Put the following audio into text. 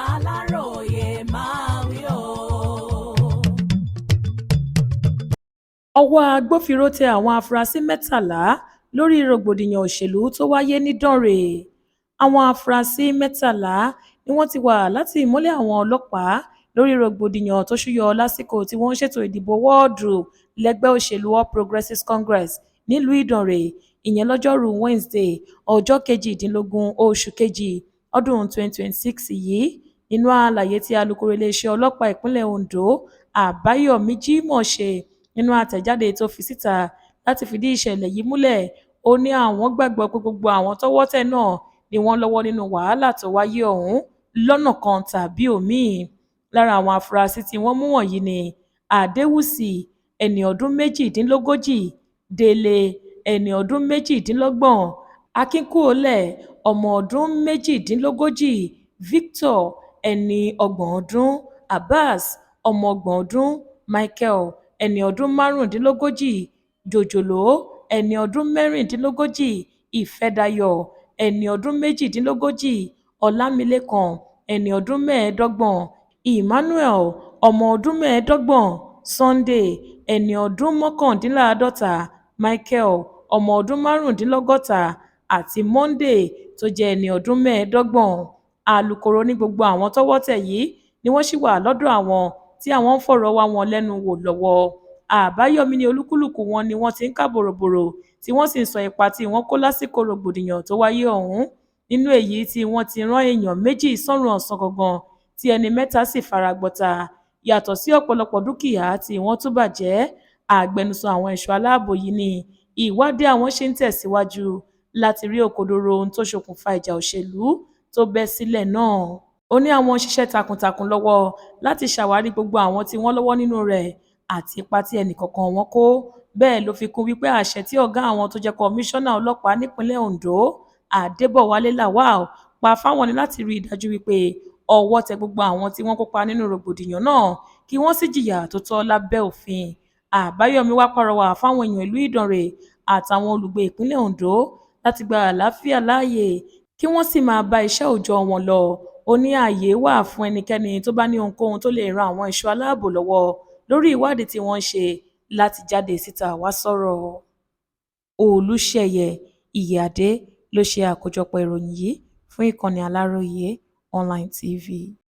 Aláròyé máa wí o. Ọwọ́ agbófinró tẹ àwọn afurasí 13 lórí rògbòdìyàn òṣèlú tó wáyé ní-Dànrè. Àwọn afurasí 13 ni wọ́n ti wà látìmọ́lé àwọn ọlọ́pàá lórí rògbòdìyàn tó ṣúyọ lásìkò tí wọ́n ń ṣètò ìdìbò wọ́ọ̀dù lẹ́gbẹ́ òṣèlú All Progressives Congress nílùú Ìdànrè, ìyẹn lọ́jọ́rùú Wednesday, ọjọ́ 18 oṣù kejì ọdún 2026 yìí. Nínú àlàyé tí alukoro iléeṣẹ́ ọlọ́pàá ìpínlẹ̀ Ondo, Àbáyọ̀mí Jímọ̀ ṣe nínú àtẹ̀jáde tó fi síta láti fìdí ìṣẹ̀lẹ̀ yìí múlẹ̀, ó ní àwọn gbàgbọ́ pé gbogbo àwọn tọ́wọ́ tẹ̀ náà ni wọ́n lọ́wọ́ nínú wàhálà tó wáyé ọ̀hún lọ́nà kan tàbí òmíì. Lára àwọn afurasí tí wọ́n mú wọ̀nyí ni Adéwùsì, ẹni ọdún 38, Délé, ẹni ọdún 28, Akínkúòlẹ̀, ọmọ ọdún 38, Victor, ẹni 30, Abbas, ọmọ 30, Michael, ẹni ọdún 35, Jòjòló, ẹni ọdún 36, Ìfẹ́dayọ̀, ẹni ọdún 18, Ọlámilékan, ẹni ọdún 25, Emmanuel, ọmọ ọdún 25, Sunday, ẹni ọdún 51, Michael, ọmọ ọdún 65, àti Monday tó jẹ́ ẹni ọdún 25. Alukoro ní gbogbo àwọn tọ́wọ́ tẹ̀ yìí ni wọ́n ṣì wà lọ́dọ̀ àwọn tí àwọn ń fọ̀rọ̀ wá wọn lẹ́nu wò lọ́wọ́. Àbáyọ̀mí ní olúkúlùkù wọn ni wọ́n ti ń kà bòròbòrò tí wọ́n sì ń sọ ipa tí wọ́n kó lásìkò rògbòdìyàn tó wáyé ọ̀hún, nínú èyí tí wọ́n ti rán èèyàn 2 sọ́run ọ̀sán gangan tí ẹni 3 sì fara gbọta, yàtọ̀ sí ọ̀pọ̀lọpọ̀ dúkìá tí wọ́n tún bàjẹ́. Agbẹnusọ àwọn ẹ̀ṣọ́ aláàbò yìí ní ìwádìí àwọn ṣì ń tẹ̀síwájú láti rí òkodoro ohun tó ṣokùnfà ìjà òṣèlú tó bẹ́ sílẹ̀ náà. Ó ní àwọn ń ṣiṣẹ́ takuntakun lọ́wọ́ láti ṣàwárí gbogbo àwọn tí wọ́n lọ́wọ́ nínú rẹ̀ àti ipa tí ẹnìkọ̀ọ̀kan wọn kó. Bẹ́ẹ̀ ló fi kún wípé àṣẹ tí ọ̀gá àwọn tó jẹ́ kọmíṣánná ọlọ́pàá nípínlẹ̀ Ondo, Adébọ̀wálé Lawal, pa fáwọn ni láti rí i dájú wípé ọwọ́ tẹ gbogbo àwọn tí wọ́n kópa nínú rògbòdìyàn náà kí wọ́n sì jìyà tó tọ́ lábẹ́ òfin. Àbáyọ̀mí wá pàrọwà fáwọn èèyàn ìlú Ìdànrè àtàwọn olùgbé ìpínlẹ̀ Ondo láti gba àlàáfíà láàyè kí wọ́n sì máa bá iṣẹ́ òòjọ́ wọn lọ. Ó ní ààyè wà fún ẹnikẹ́ni tó bá ní ohunkóhun tó lè ran àwọn ẹ̀ṣọ́ aláàbò lọ́wọ́ lórí ìwádìí tí wọ́n ń ṣe láti jáde síta wá sọ̀rọ̀. Olúṣèyẹ Ìyíáde ló ṣe àkójọpọ̀ ìròyìn yìí fún ìkànnì Aláròyé Online TV.